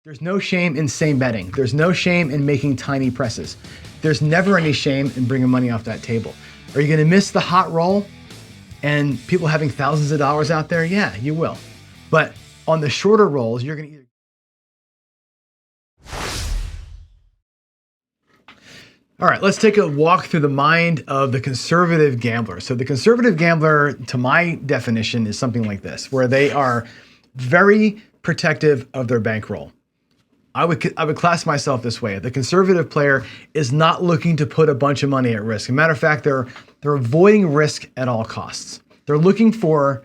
There's no shame in same betting. There's no shame in making tiny presses. There's never any shame in bringing money off that table. Are you going to miss the hot roll and people having thousands of dollars out there? Yeah, you will. But on the shorter rolls, you're going to either... All right, let's take a walk through the mind of the conservative gambler. So the conservative gambler, to my definition, is something like this, where they are very protective of their bankroll. I would class myself this way. The conservative player is not looking to put a bunch of money at risk. As a matter of fact, they're avoiding risk at all costs. They're looking for,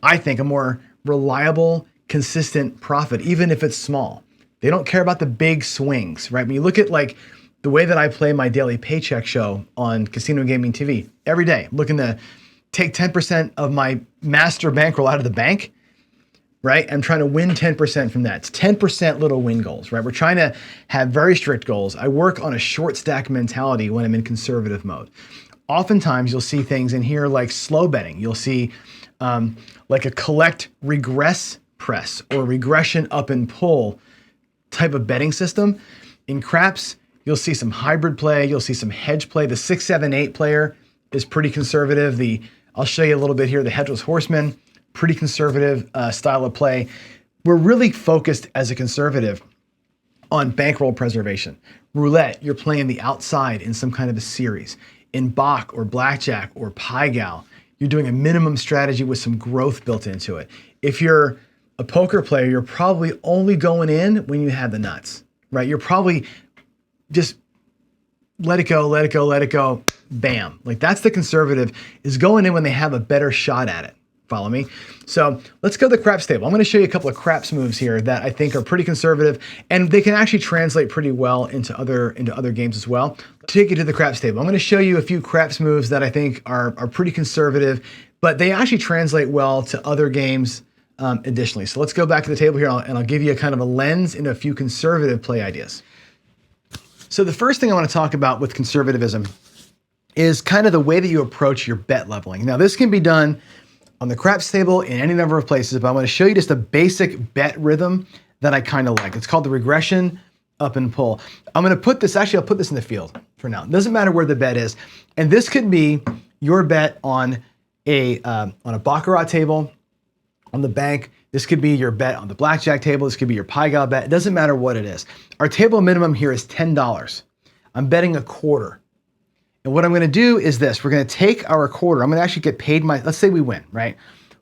I think, a more reliable, consistent profit, even if it's small. They don't care about the big swings, right? When you look at like the way that I play my daily paycheck show on Casino Gaming TV every day, I'm looking to take 10% of my master bankroll out of the bank, right? I'm trying to win 10% from that. It's 10% little win goals, right? We're trying to have very strict goals. I work on a short stack mentality when I'm in conservative mode. Oftentimes you'll see things in here like slow betting. You'll see like a collect regress press or regression up and pull type of betting system. In craps, you'll see some hybrid play. You'll see some hedge play. The 6, 7, 8 player is pretty conservative. I'll show you a little bit here, the Hedgeless Horseman, pretty conservative style of play. We're really focused as a conservative on bankroll preservation. Roulette, you're playing the outside in some kind of a series. In Bach or blackjack or payouts, you're doing a minimum strategy with some growth built into it. If you're a poker player, you're probably only going in when you have the nuts, right? You're probably just let it go, let it go, let it go, bam. Like that's the conservative, is going in when they have a better shot at it. Follow me? So let's go to the craps table. I'm going to show you a couple of craps moves here that I think are pretty conservative, and they can actually translate pretty well into other games as well. Take you to the craps table. I'm going to show you a few craps moves that I think are pretty conservative, but they actually translate well to other games additionally. So let's go back to the table here, and I'll give you a kind of a lens into a few conservative play ideas. So the first thing I want to talk about with conservatism is kind of the way that you approach your bet leveling. Now this can be done on the craps table in any number of places, but I'm going to show you just a basic bet rhythm that I kind of like. It's called the regression up and pull. I'm going to put this, actually I'll put this in the field for now. It doesn't matter where the bet is. And this could be your bet on a baccarat table, on the bank. This could be your bet on the blackjack table. This could be your payouts bet. It doesn't matter what it is. Our table minimum here is $10. I'm betting a quarter. And what I'm gonna do is this, we're gonna take our quarter, I'm gonna actually get paid let's say we win, right?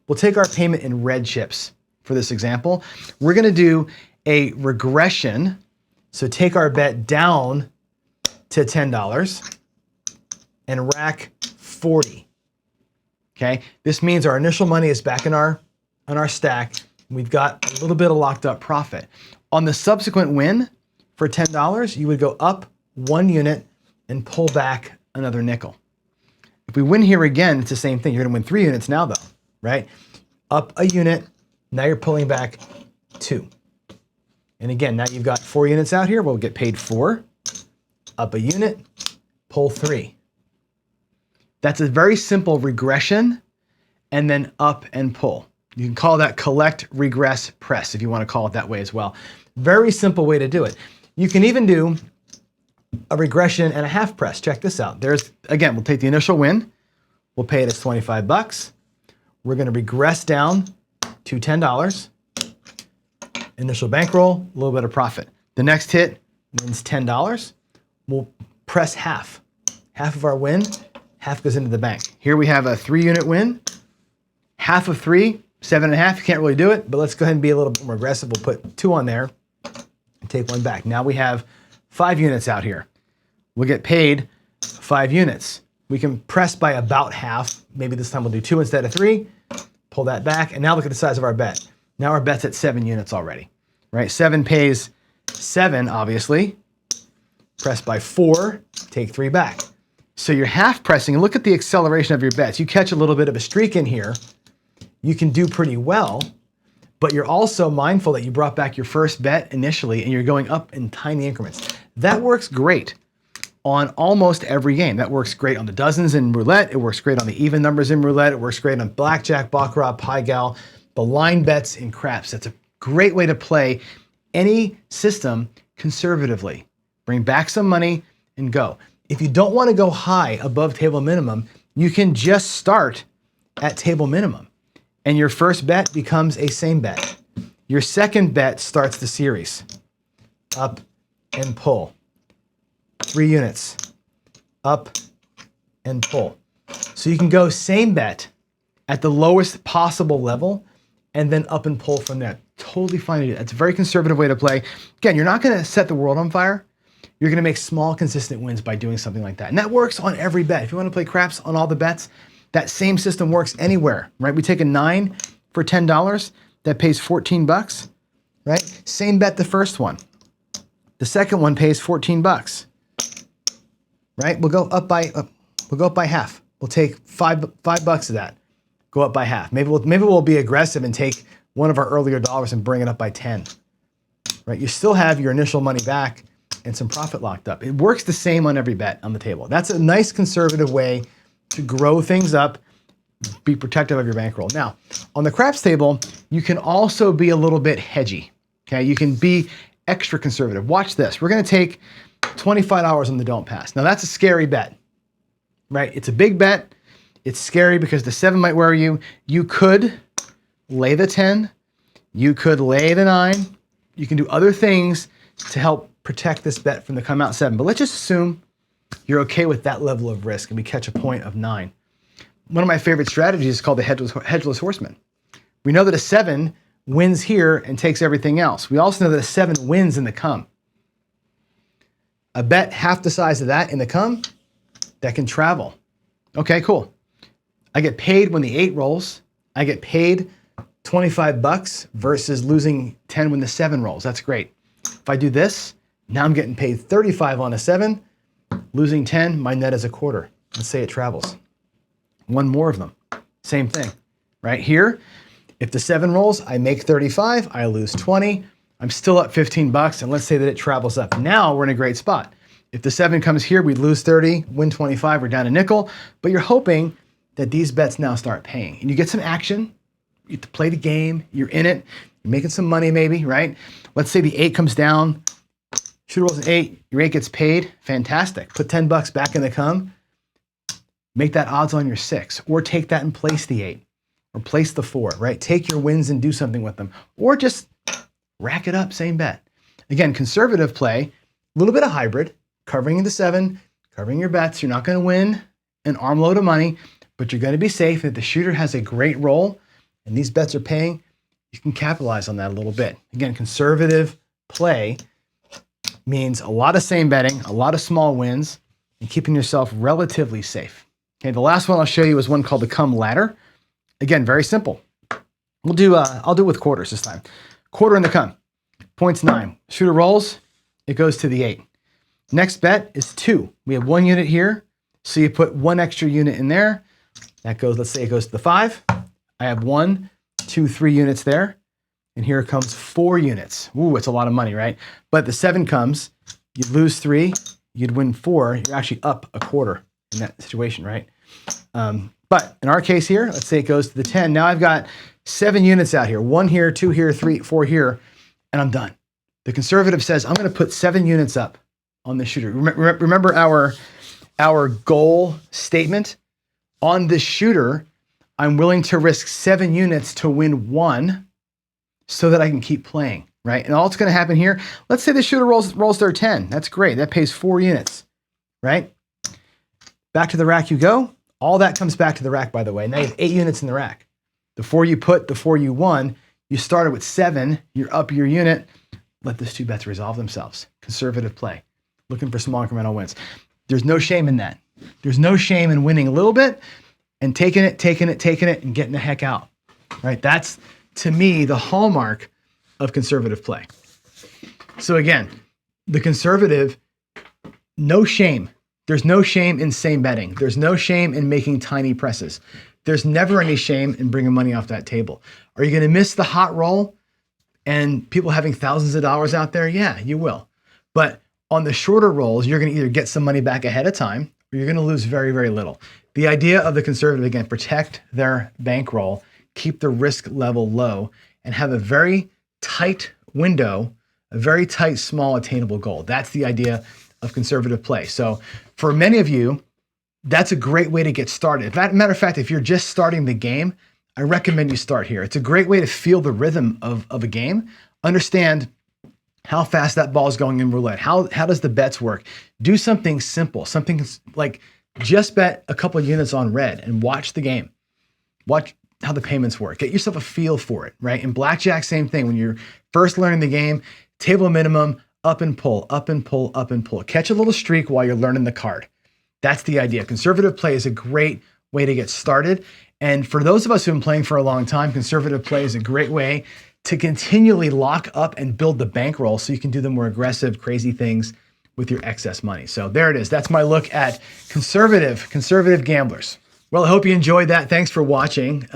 We'll take our payment in red chips for this example. We're gonna do a regression. So take our bet down to $10 and rack 40, okay? This means our initial money is back in our stack. We've got a little bit of locked up profit. On the subsequent win for $10, you would go up 1 unit and pull back another nickel. If we win here again, it's the same thing. You're gonna win 3 units now though, right? Up a unit, now you're pulling back 2. And again, now you've got 4 units out here, we'll get paid 4. Up a unit, pull 3. That's a very simple regression and then up and pull. You can call that collect, regress, press if you wanna call it that way as well. Very simple way to do it. You can even do a regression and a half press. Check this out. Again, we'll take the initial win. We'll pay it as 25 bucks. We're gonna regress down to $10. Initial bankroll, a little bit of profit. The next hit wins $10. We'll press half. Half of our win, half goes into the bank. Here we have a 3 unit win. Half of 3, 7.5, you can't really do it, but let's go ahead and be a little bit more aggressive. We'll put 2 on there and take 1 back. Now we have 5 units out here. We'll get paid 5 units. We can press by about half. Maybe this time we'll do 2 instead of 3, pull that back, and now look at the size of our bet. Now our bet's at 7 units already, right? 7 pays 7, obviously. Press by 4, take 3 back. So you're half pressing, and look at the acceleration of your bets. You catch a little bit of a streak in here, you can do pretty well, but you're also mindful that you brought back your first bet initially and you're going up in tiny increments. That works great on almost every game. That works great on the dozens in roulette. It works great on the even numbers in roulette. It works great on blackjack, baccarat, payouts, the line bets in craps. That's a great way to play any system conservatively. Bring back some money and go. If you don't want to go high above table minimum, you can just start at table minimum. And your first bet becomes a same bet. Your second bet starts the series. Up and pull. 3 units. Up and pull. So you can go same bet at the lowest possible level and then up and pull from there. Totally fine to do. That's a very conservative way to play. Again, you're not going to set the world on fire. You're going to make small, consistent wins by doing something like that. And that works on every bet. If you want to play craps on all the bets, that same system works anywhere, right? We take a 9 for $10. That pays 14 bucks, right? Same bet the first one. The second one pays 14 bucks, right? We'll go up by half. We'll take five bucks of that. Go up by half. Maybe we'll be aggressive and take one of our earlier dollars and bring it up by 10, right? You still have your initial money back and some profit locked up. It works the same on every bet on the table. That's a nice conservative way to grow things up, be protective of your bankroll. Now, on the craps table, you can also be a little bit hedgy, okay? You can be extra conservative. Watch this. We're gonna take $25 on the don't pass. Now that's a scary bet, right? It's a big bet. It's scary because the 7 might worry you. You could lay the 10. You could lay the 9. You can do other things to help protect this bet from the come out 7. But let's just assume you're okay with that level of risk and we catch a point of 9. One of my favorite strategies is called the Hedgeless Horseman. We know that a 7 wins here and takes everything else. We also know that a 7 wins in the come. A bet half the size of that in the come, that can travel. Okay, cool. I get paid when the 8 rolls. I get paid 25 bucks versus losing 10 when the 7 rolls. That's great. If I do this, now I'm getting paid 35 on a 7, losing 10, my net is a quarter. Let's say it travels. One more of them, same thing. Right here, if the 7 rolls, I make 35, I lose 20, I'm still up 15 bucks, and let's say that it travels up. Now we're in a great spot. If the 7 comes here, we lose 30, win 25, we're down a nickel, but you're hoping that these bets now start paying. And you get some action, you get to play the game, you're in it, you're making some money maybe, right? Let's say the 8 comes down, shooter rolls an 8, your 8 gets paid, fantastic. Put 10 bucks back in the come, make that odds on your 6, or take that and place the 8, or place the 4, right? Take your wins and do something with them, or just rack it up, same bet. Again, conservative play, a little bit of hybrid, covering the 7, covering your bets. You're not going to win an armload of money, but you're going to be safe. If the shooter has a great roll and these bets are paying, you can capitalize on that a little bit. Again, conservative play means a lot of same betting, a lot of small wins, and keeping yourself relatively safe. Okay, the last one I'll show you is one called the come ladder. Again, very simple. I'll do it with quarters this time. Quarter in the come, points 9. Shooter rolls, it goes to the 8. Next bet is 2. We have 1 unit here, so you put 1 extra unit in there. That goes, let's say it goes to the 5. I have 1, 2, 3 units there, and here comes 4 units. Ooh, it's a lot of money, right? But the 7 comes, you'd lose 3, you'd win 4, you're actually up a quarter in that situation, right? But in our case here, let's say it goes to the 10. Now I've got 7 units out here, 1 here, 2 here, 3, 4 here, and I'm done. The conservative says, I'm gonna put 7 units up on the shooter. Remember our goal statement? On this shooter, I'm willing to risk 7 units to win 1 so that I can keep playing, right? And all that's gonna happen here, let's say the shooter rolls their 10. That's great, that pays 4 units, right? Back to the rack you go. All that comes back to the rack, by the way. Now you have 8 units in the rack. The 4 you put, the 4 you won, you started with 7, you're up your unit. Let those 2 bets resolve themselves. Conservative play, looking for small incremental wins. There's no shame in that. There's no shame in winning a little bit and taking it, and getting the heck out, right? That's, to me, the hallmark of conservative play. So again, the conservative, no shame. There's no shame in same betting. There's no shame in making tiny presses. There's never any shame in bringing money off that table. Are you going to miss the hot roll and people having thousands of dollars out there? Yeah, you will. But on the shorter rolls, you're going to either get some money back ahead of time or you're going to lose very, very little. The idea of the conservative, again, protect their bankroll, keep the risk level low, and have a very tight window a very tight, small, attainable goal. That's the idea of conservative play. So for many of you, that's a great way to get started. Matter of fact, if you're just starting the game, I recommend you start here. It's a great way to feel the rhythm of a game, understand how fast that ball is going in roulette. How does the bets work? Do something simple, something like just bet a couple of units on red and watch the game. Watch how the payments work. Get yourself a feel for it, right? In blackjack, same thing. When you're first learning the game, table minimum, up and pull, up and pull, up and pull. Catch a little streak while you're learning the card. That's the idea. Conservative play is a great way to get started. And for those of us who've been playing for a long time, conservative play is a great way to continually lock up and build the bankroll so you can do the more aggressive, crazy things with your excess money. So there it is. That's my look at conservative gamblers. Well, I hope you enjoyed that. Thanks for watching.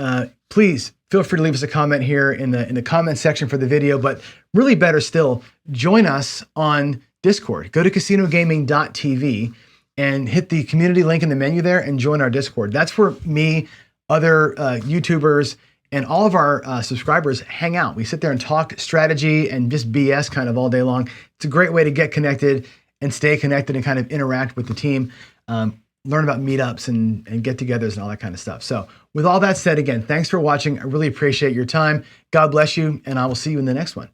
Please feel free to leave us a comment here in the comment section for the video, but really better still, join us on Discord. Go to casinogaming.tv and hit the community link in the menu there and join our Discord. That's where me, other YouTubers, and all of our subscribers hang out. We sit there and talk strategy and just BS kind of all day long. It's a great way to get connected and stay connected and kind of interact with the team, learn about meetups and get-togethers and all that kind of stuff. So with all that said, again, thanks for watching. I really appreciate your time. God bless you, and I will see you in the next one.